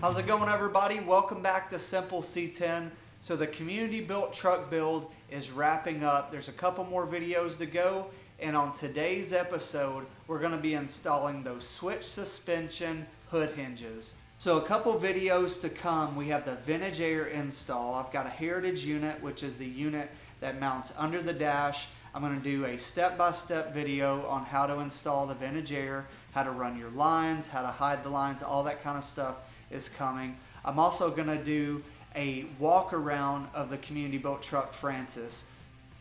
How's it going, everybody? Welcome back to Simple C10. So the community built truck build is wrapping up. There's a couple more videos to go, and on today's episode we're going to be installing those switch suspension hood hinges. So a couple videos to come. We have the Vintage Air install. I've got a Heritage unit, which is the unit that mounts under the dash. I'm going to do a step-by-step video on how to install the Vintage Air, how to run your lines, how to hide the lines, all that kind of stuff is coming. I'm also going to do a walk around of the community built truck Francis.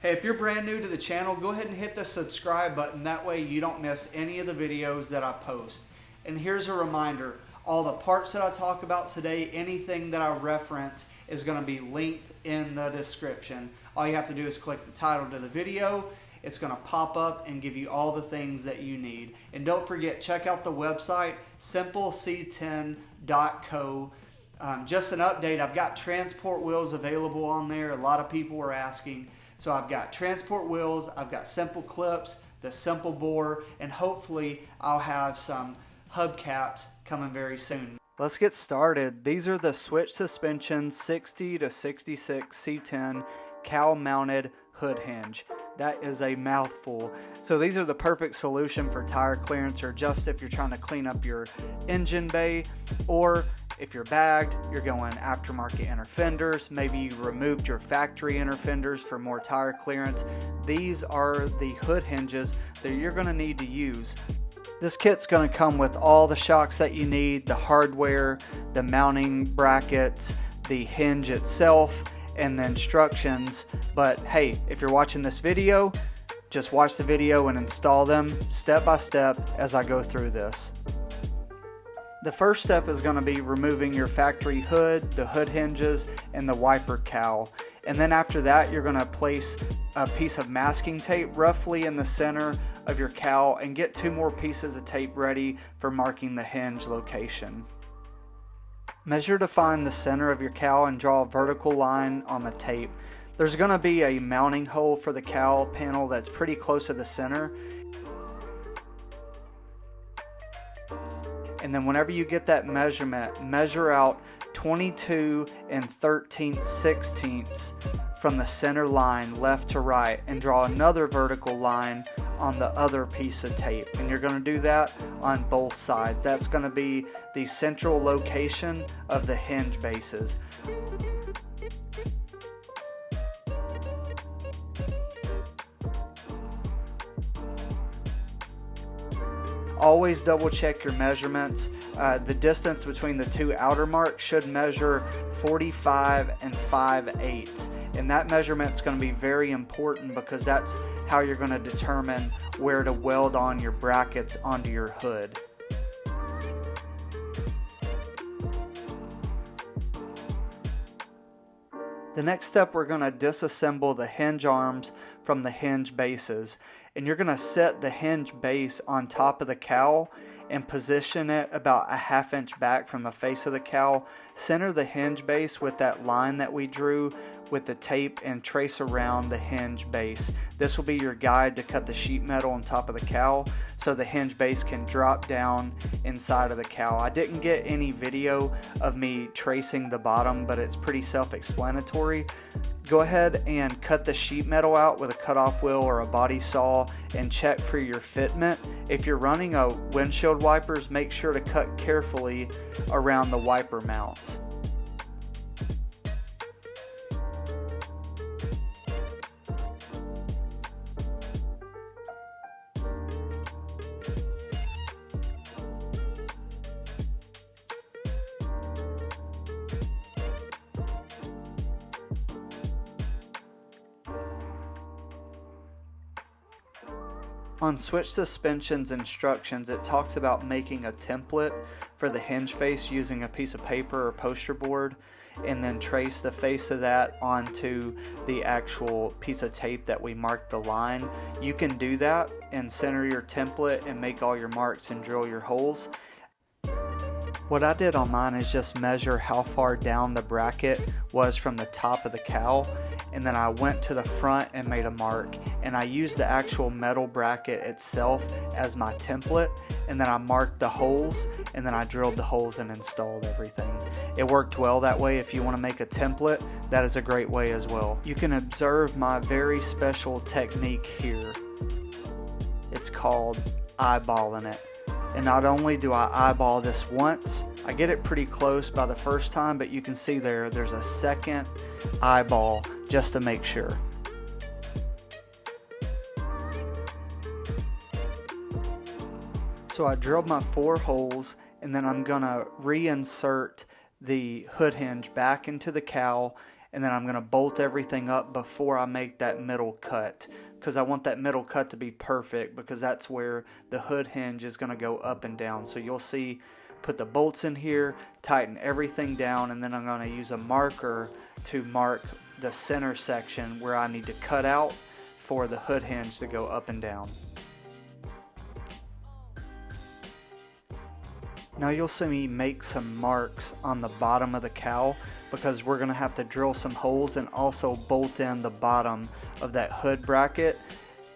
Hey, if you're brand new to the channel, go ahead and hit the subscribe button. That way you don't miss any of the videos that I post. And here's a reminder, all the parts that I talk about today, anything that I reference is going to be linked in the description. All you have to do is click the title to the video. It's going to pop up and give you all the things that you need. And don't forget, check out the website, simpleC10.co. Just an update, I've got transport wheels available on there. A lot of people were asking. So I've got transport wheels, I've got simple clips, the simple bore, and hopefully I'll have some hubcaps coming very soon. Let's get started. These are the switch suspension 60 to 66 C10 cowl mounted hood hinge. That is a mouthful. So these are the perfect solution for tire clearance, or just if you're trying to clean up your engine bay, or if you're bagged, you're going aftermarket inner fenders, maybe you removed your factory inner fenders for more tire clearance. These are the hood hinges that you're going to need to use. This kit's going to come with all the shocks that you need, the hardware, the mounting brackets, the hinge itself, and the instructions. But hey, if you're watching this video, just watch the video and install them step by step as I go through this. The first step is going to be removing your factory hood, the hood hinges, and the wiper cowl. And then after that, you're going to place a piece of masking tape roughly in the center of your cowl and get 2 more pieces of tape ready for marking the hinge location. Measure to find the center of your cowl and draw a vertical line on the tape. There's going to be a mounting hole for the cowl panel that's pretty close to the center. And then whenever you get that measurement, measure out 22 13/16 from the center line left to right and draw another vertical line on the other piece of tape. And you're going to do that on both sides. That's going to be the central location of the hinge bases. Always double check your measurements. The distance between the 2 outer marks should measure 45 5/8, and that measurement is going to be very important because that's how you're going to determine where to weld on your brackets onto your hood. The next step, we're going to disassemble the hinge arms from the hinge bases, and you're going to set the hinge base on top of the cowl and position it about a 1/2 inch back from the face of the cowl. Center the hinge base with that line that we drew with the tape and trace around the hinge base. This will be your guide to cut the sheet metal on top of the cowl so the hinge base can drop down inside of the cowl. I didn't get any video of me tracing the bottom, but it's pretty self-explanatory. Go ahead and cut the sheet metal out with a cutoff wheel or a body saw and check for your fitment. If you're running a windshield wipers, make sure to cut carefully around the wiper mounts. On switch suspensions instructions, it talks about making a template for the hinge face using a piece of paper or poster board, and then trace the face of that onto the actual piece of tape that we marked the line. You can do that and center your template and make all your marks and drill your holes. What I did on mine is just measure how far down the bracket was from the top of the cowl, and then I went to the front and made a mark, and I used the actual metal bracket itself as my template, and then I marked the holes, and then I drilled the holes and installed everything. It worked well that way. If you want to make a template, that is a great way as well. You can observe my very special technique here. It's called eyeballing it. And not only do I eyeball this once, I get it pretty close by the first time, but you can see there's a second eyeball just to make sure. So I drilled my 4 holes, and then I'm gonna reinsert the hood hinge back into the cowl, and then I'm gonna bolt everything up before I make that middle cut, because I want that middle cut to be perfect, because that's where the hood hinge is going to go up and down. So you'll see, put the bolts in here, tighten everything down, and then I'm going to use a marker to mark the center section where I need to cut out for the hood hinge to go up and down. Now you'll see me make some marks on the bottom of the cowl, because we're going to have to drill some holes and also bolt in the bottom of that hood bracket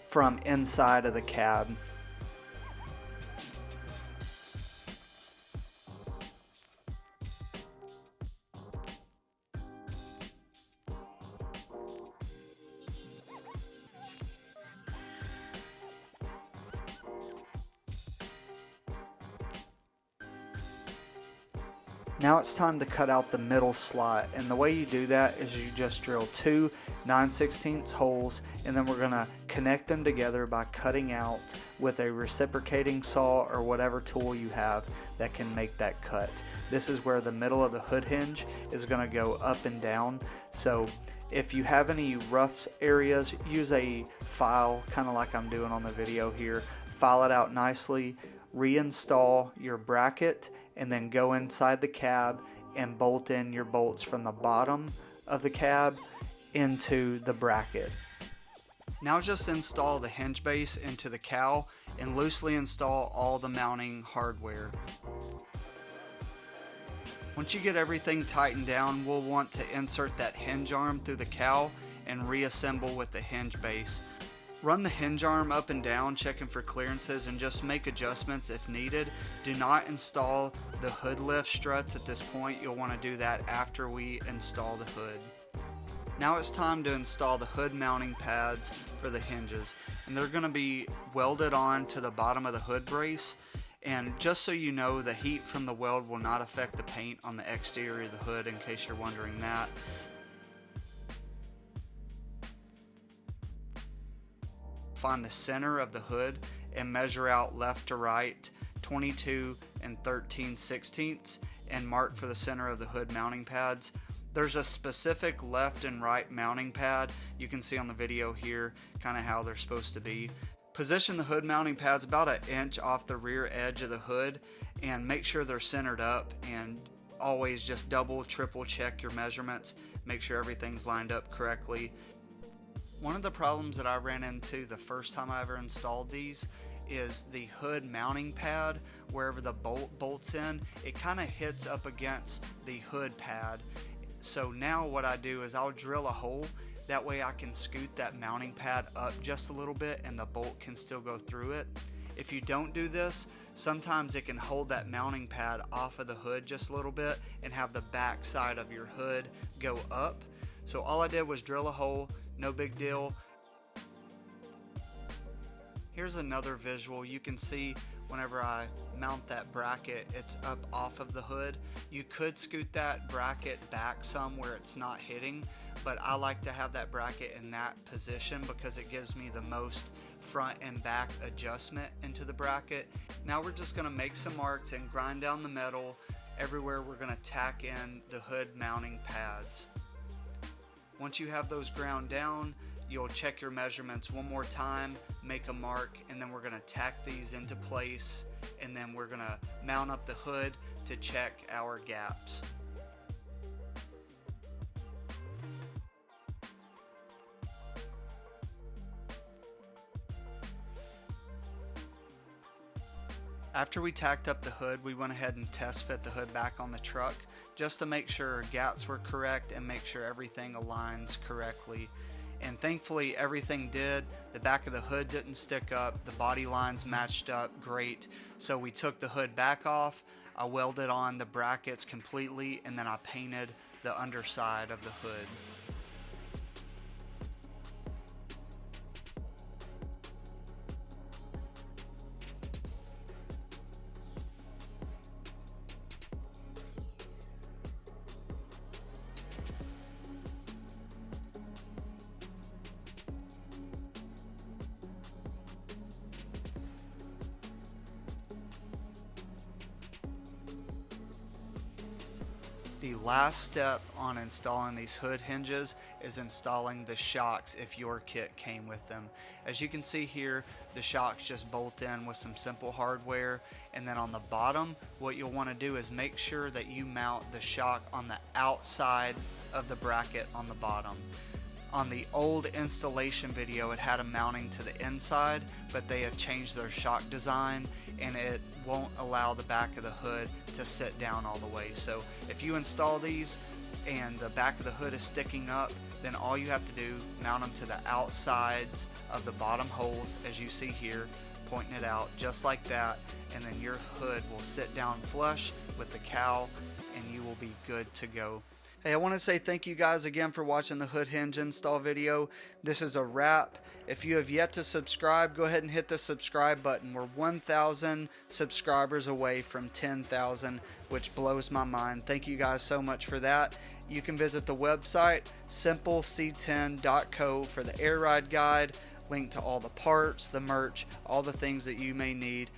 from inside of the cab. Now it's time to cut out the middle slot, and the way you do that is you just drill 2 9/16 holes, and then we're going to connect them together by cutting out with a reciprocating saw or whatever tool you have that can make that cut. This is where the middle of the hood hinge is going to go up and down. So if you have any rough areas, use a file, kind of like I'm doing on the video here. File it out nicely, reinstall your bracket, and then go inside the cab and bolt in your bolts from the bottom of the cab into the bracket. Now just install the hinge base into the cowl and loosely install all the mounting hardware. Once you get everything tightened down, we'll want to insert that hinge arm through the cowl and reassemble with the hinge base. Run the hinge arm up and down, checking for clearances, and just make adjustments if needed. Do not install the hood lift struts at this point. You'll want to do that after we install the hood. Now it's time to install the hood mounting pads for the hinges, and they're going to be welded on to the bottom of the hood brace. And just so you know, the heat from the weld will not affect the paint on the exterior of the hood, in case you're wondering that. Find the center of the hood and measure out left to right 22 13/16 and mark for the center of the hood mounting pads. There's a specific left and right mounting pad. You can see on the video here kind of how they're supposed to be. Position the hood mounting pads about 1 inch off the rear edge of the hood and make sure they're centered up, and always just double, triple check your measurements. Make sure everything's lined up correctly. One of the problems that I ran into the first time I ever installed these is the hood mounting pad, wherever the bolt bolts in, it kind of hits up against the hood pad. So now what I do is I'll drill a hole, that way I can scoot that mounting pad up just a little bit and the bolt can still go through it. If you don't do this, sometimes it can hold that mounting pad off of the hood just a little bit and have the back side of your hood go up. So all I did was drill a hole, no big deal. Here's another visual. You can see whenever I mount that bracket, it's up off of the hood. You could scoot that bracket back some where it's not hitting, but I like to have that bracket in that position because it gives me the most front and back adjustment into the bracket. Now we're just going to make some marks and grind down the metal everywhere we're going to tack in the hood mounting pads. Once you have those ground down, you'll check your measurements one more time, make a mark, and then we're going to tack these into place, and then we're going to mount up the hood to check our gaps. After we tacked up the hood, we went ahead and test fit the hood back on the truck just to make sure gats were correct and make sure everything aligns correctly. And thankfully everything did. The back of the hood didn't stick up, the body lines matched up great. So we took the hood back off, I welded on the brackets completely, and then I painted the underside of the hood. The last step on installing these hood hinges is installing the shocks if your kit came with them. As you can see here, the shocks just bolt in with some simple hardware, and then on the bottom what you'll want to do is make sure that you mount the shock on the outside of the bracket on the bottom. On the old installation video it had them mounting to the inside, but they have changed their shock design and it won't allow the back of the hood to sit down all the way. So if you install these and the back of the hood is sticking up, then all you have to do, mount them to the outsides of the bottom holes as you see here, pointing it out just like that, and then your hood will sit down flush with the cowl and you will be good to go. Hey, I want to say thank you guys again for watching the hood hinge install video. This is a wrap. If you have yet to subscribe, go ahead and hit the subscribe button. We're 1,000 subscribers away from 10,000, which blows my mind. Thank you guys so much for that. You can visit the website simpleC10.co for the air ride guide, link to all the parts, the merch, all the things that you may need